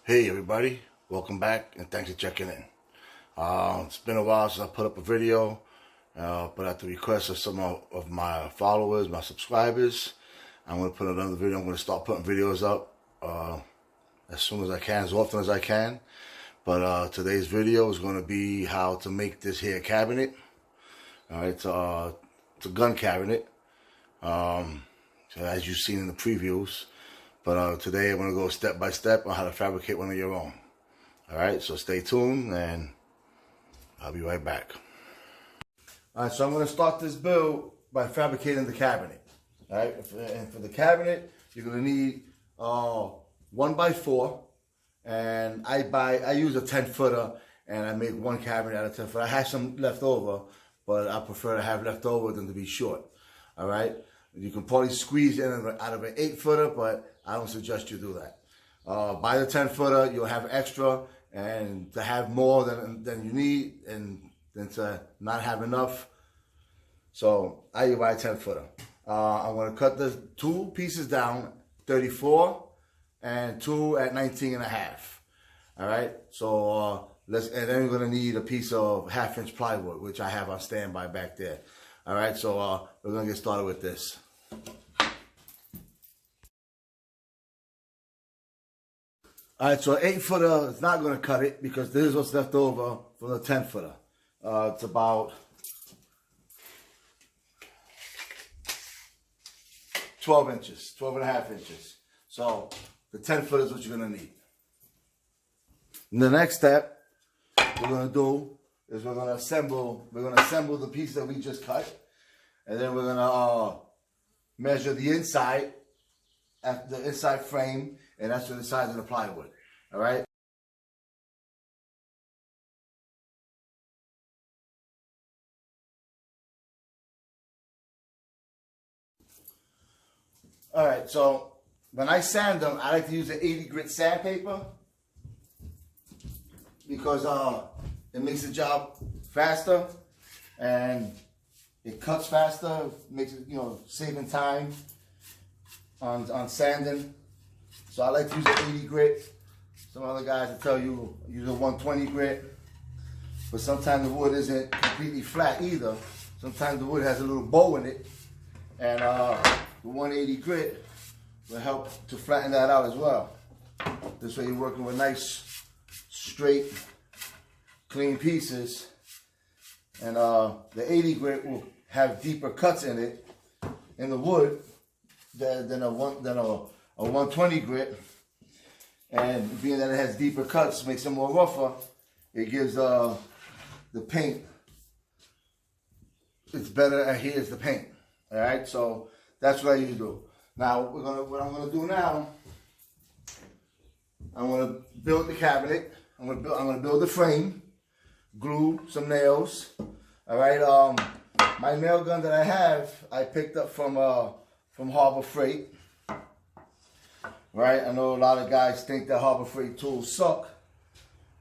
Hey everybody, welcome back and thanks for checking in. It's been a while since I put up a video, but at the request of some of my followers, my subscribers, I'm going to put another video. I'm going to start putting videos up as soon as I can, as often as I can. But today's video is going to be how to make this here cabinet. Alright, it's a gun cabinet, as you've seen in the previews. But today I'm going to go step by step on how to fabricate one of your own. Alright, so stay tuned and I'll be right back. Alright, so I'm going to start this build by fabricating the cabinet. Alright, and for the cabinet, you're going to need 1x4. And I use a 10-footer and I make one cabinet out of 10 foot. I have some left over, but I prefer to have left over than to be short. Alright, you can probably squeeze in out of an 8-footer, but I don't suggest you do that. Buy the 10-footer, you'll have extra, and to have more than you need, and than to not have enough. So I buy a 10-footer. I'm going to cut the two pieces down, 34 and 2 at 19.5. All right. So and then we're going to need a piece of 1/2-inch plywood, which I have on standby back there. All right. So we're going to get started with this. Alright, so 8-footer is not going to cut it because this is what's left over from the 10-footer. It's about 12 inches, 12.5 inches. So the 10-footer is what you're going to need. And the next step we're going to do is we're going to assemble the piece that we just cut, and then we're going to measure the inside frame. And that's the size of the plywood. All right. All right. So when I sand them, I like to use an 80 grit sandpaper because it makes the job faster and it cuts faster. Makes it, saving time on sanding. So I like to use an 80 grit. Some other guys will tell you use a 120 grit. But sometimes the wood isn't completely flat either. Sometimes the wood has a little bow in it. And the 180 grit will help to flatten that out as well. This way you're working with nice, straight, clean pieces. And the 80 grit will have deeper cuts in it, in the wood, than a 120 grit, and being that it has deeper cuts, makes it more rougher, it gives the paint, it's better adheres the paint. All right, so that's what I usually do. Now what I'm gonna do now, I'm gonna build the cabinet. I'm gonna build the frame, glue some nails. All right, my nail gun that I have, I picked up from Harbor Freight. Right, I know a lot of guys think that Harbor Freight tools suck,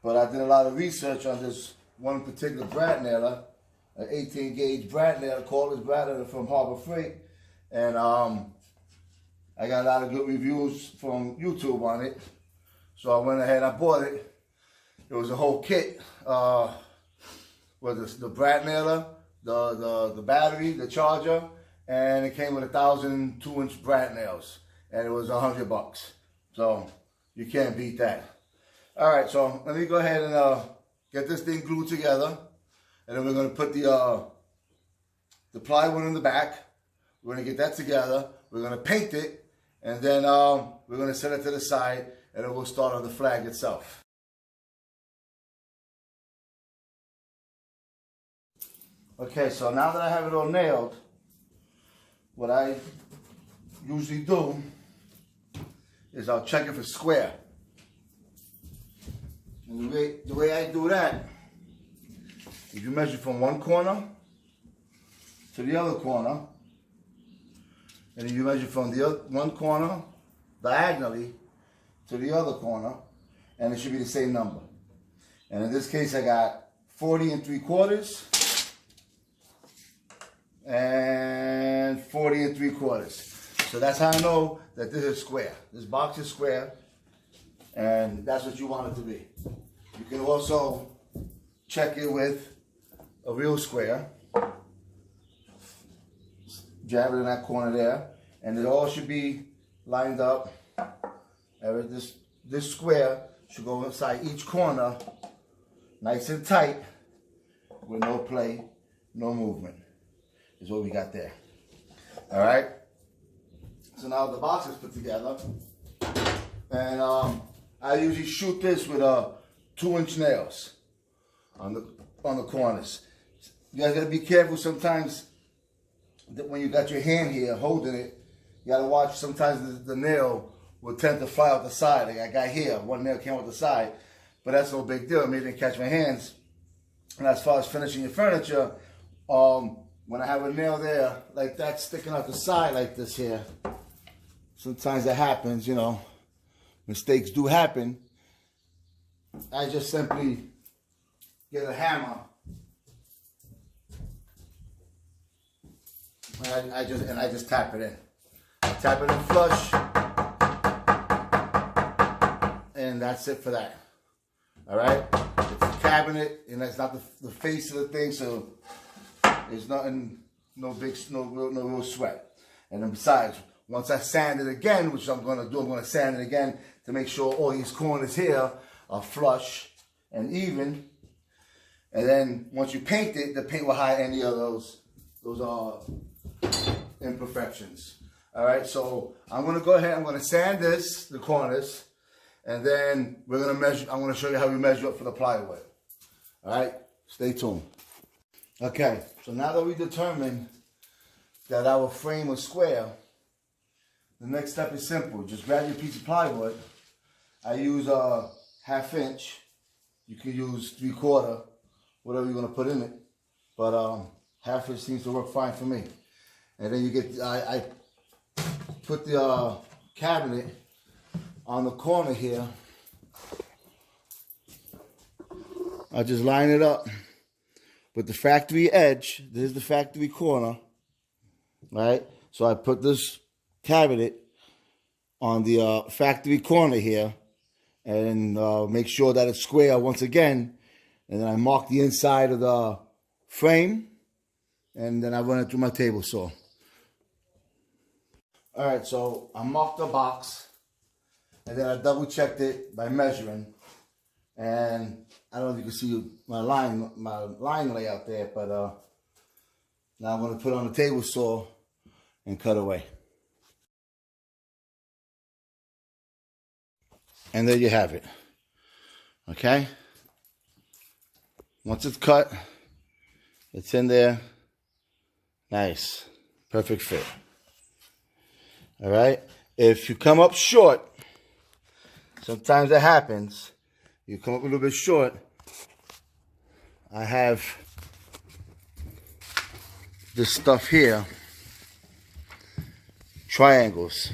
but I did a lot of research on this one particular brad nailer, an 18 gauge brad nailer, cordless brad nailer from Harbor Freight, and I got a lot of good reviews from YouTube on it, so I went ahead and I bought it. It was a whole kit, with the brad nailer, the battery, the charger, and it came with 1,000 2-inch brad nails. And it was $100. So you can't beat that. All right, so let me go ahead and get this thing glued together, and then we're going to put the plywood in the back. We're going to get that together. We're going to paint it, and then we're going to set it to the side, and then we'll start on the flag itself. Okay, so now that I have it all nailed, what I usually do is I'll check if it's square. And the way I do that, if you measure from one corner to the other corner, and if you measure from the one corner diagonally to the other corner, and it should be the same number. And in this case, I got 40 3/4 and 40 3/4. So that's how I know that this is square. This box is square, And that's what you want it to be. You can also check it with a real square. Jab it in that corner there. And it all should be lined up. This square should go inside each corner, nice and tight, with no play, no movement. Is what we got there. All right. So now the box is put together, and I usually shoot this with 2-inch nails on the corners. You guys gotta be careful sometimes that when you got your hand here holding it, you gotta watch. Sometimes the nail will tend to fly out the side. Like I got here, one nail came out the side, but that's no big deal. Maybe it didn't catch my hands. And as far as finishing your furniture, when I have a nail there like that sticking out the side like this here, sometimes that happens, you know, mistakes do happen. I just simply get a hammer and I just tap it in. I tap it in flush, and that's it for that. All right, it's a cabinet, and that's not the face of the thing, so there's nothing, no real sweat. And then besides, once I sand it again, which I'm gonna do, I'm gonna sand it again to make sure all these corners here are flush and even. And then once you paint it, the paint will hide any of those imperfections. All right, so I'm gonna go ahead, I'm gonna sand the corners, and then we're gonna measure, I'm gonna show you how we measure up for the plywood. All right, stay tuned. Okay, so now that we determined that our frame was square, the next step is simple. Just grab your piece of plywood. I use a 1/2 inch. You can use 3/4, whatever you're gonna put in it. But 1/2 inch seems to work fine for me. And then you get, I put the cabinet on the corner here. I just line it up with the factory edge. This is the factory corner, right? So I put this cabinet on the factory corner here, and make sure that it's square once again. And then I mark the inside of the frame, and then I run it through my table saw. All right, so I marked the box, and then I double checked it by measuring. And I don't know if you can see my line layout there, but now I'm going to put it on the table saw and cut away. And there you have it. Okay? Once it's cut, it's in there. Nice. Perfect fit. All right? If you come up short, sometimes it happens. You come up a little bit short. I have this stuff here. Triangles.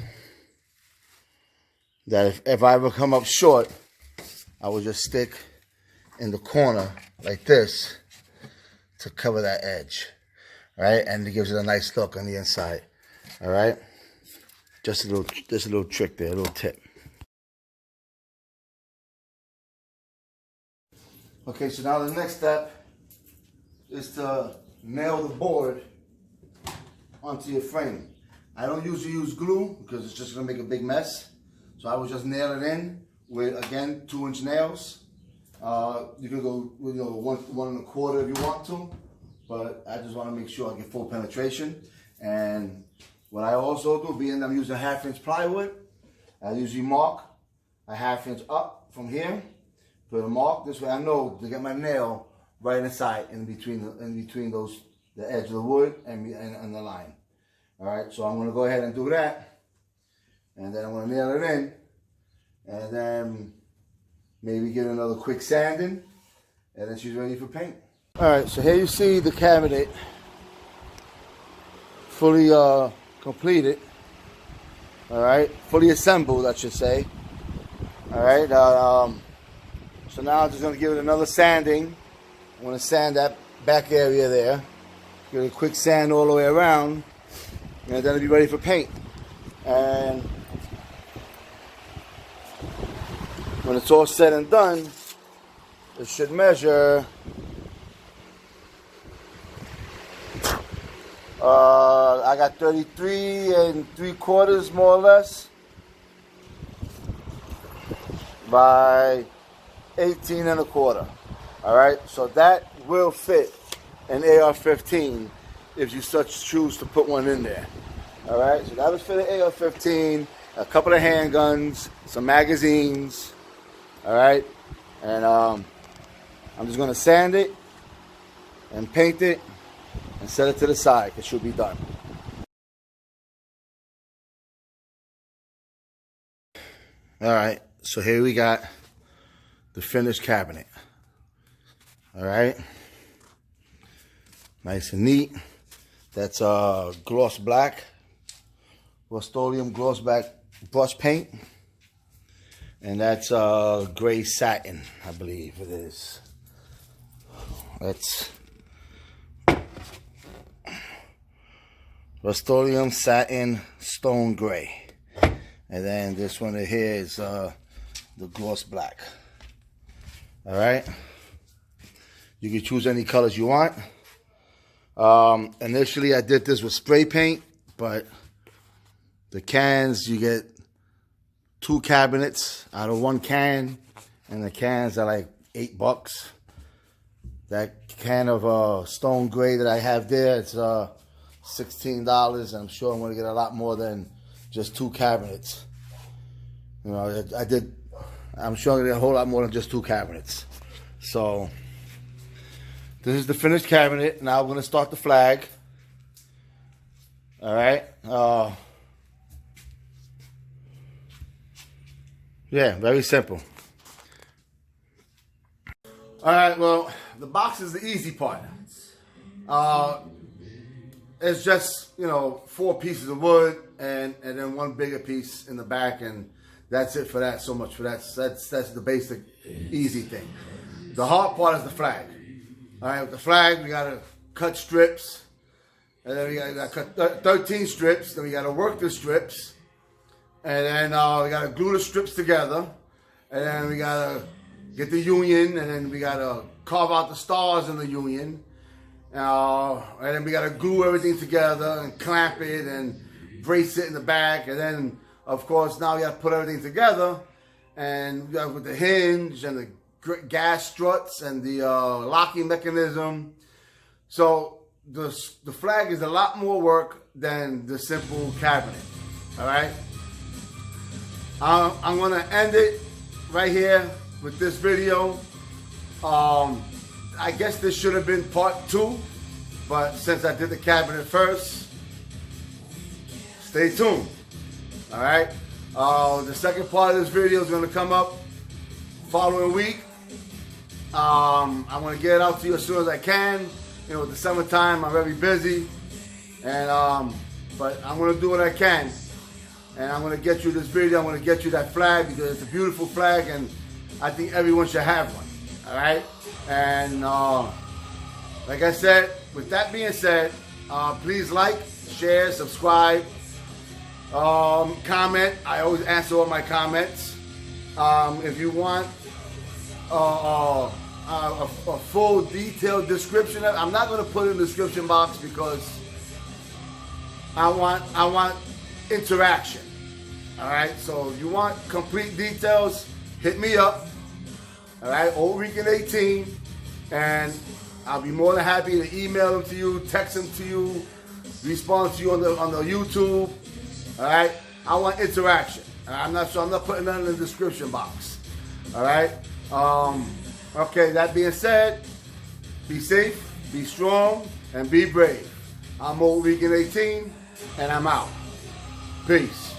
That if I ever come up short, I will just stick in the corner like this to cover that edge. All right? And it gives it a nice look on the inside. All right? Just a little trick there, a little tip. Okay, so now the next step is to nail the board onto your frame. I don't usually use glue because it's just gonna make a big mess. So I will just nail it in with, again, 2-inch nails. You can go with 1 1/4 if you want to, but I just want to make sure I get full penetration. And what I also do, being I'm using 1/2 inch plywood, I usually mark a 1/2 inch up from here. Put a mark this way. I know to get my nail right inside, in between the edge of the wood and the line. All right, so I'm going to go ahead and do that, and then I'm going to nail it in, and then maybe get another quick sanding, and then she's ready for paint. All right, so here you see the cabinet fully completed. All right, fully assembled, I should say. All right, so now I'm just going to give it another sanding. I'm going to sand that back area there. Give it a quick sand all the way around, and then it'll be ready for paint. And when it's all said and done, it should measure I got 33 3/4 more or less by 18 1/4. All right, so that will fit an AR-15 if you such choose to put one in there. All right, so that would fit an AR-15, a couple of handguns, some magazines. All right, and I'm just gonna sand it and paint it and set it to the side. It should be done. All right, so here we got the finished cabinet. All right, nice and neat. That's gloss black, Rust-Oleum gloss black brush paint, and that's gray satin, I believe it is. That's Rust-Oleum satin stone gray. And then this one here is the gloss black. All right. You can choose any colors you want. Initially, I did this with spray paint, but the cans, you get 2 cabinets out of 1 can, and the cans are like $8. That can of stone gray that I have there, it's $16, and I'm sure I'm going to get a lot more than just 2 cabinets. You know, I'm sure I'm going to get a whole lot more than just 2 cabinets. So, this is the finished cabinet. Now we're going to start the flag. All right. Yeah, very simple. All right, well, the box is the easy part. It's just, you know, 4 pieces of wood and then 1 bigger piece in the back, and that's it for that. So much for that. That's the basic, easy thing. The hard part is the flag. All right, with the flag, we gotta cut strips, and then we gotta cut 13 strips. Then we gotta work the strips, and then we gotta glue the strips together, and then we gotta get the union, and then we gotta carve out the stars in the union. And then we gotta glue everything together and clamp it and brace it in the back. And then, of course, now we gotta put everything together, and we got with the hinge and the gas struts and the locking mechanism. So the flag is a lot more work than the simple cabinet. All right. I'm gonna end it right here with this video. I guess this should have been part 2, but since I did the cabinet first, stay tuned. All right. The second part of this video is going to come up following week. I'm going to get it out to you as soon as I can. You know, with the summertime, I'm very busy, and but I'm going to do what I can, and I'm going to get you this video. I'm going to get you that flag because it's a beautiful flag, and I think everyone should have one. All right. And like I said, with that being said, please like, share, subscribe, comment. I always answer all my comments. If you want a full detailed description, I'm not going to put it in the description box because I want interaction. All right. So if you want complete details, hit me up. All right, Old Weekend 18, and I'll be more than happy to email them to you, text them to you, respond to you on the YouTube. All right, I want interaction. I'm not putting that in the description box. All right. Okay. That being said, be safe, be strong, and be brave. I'm Old Weekend 18, and I'm out. Peace.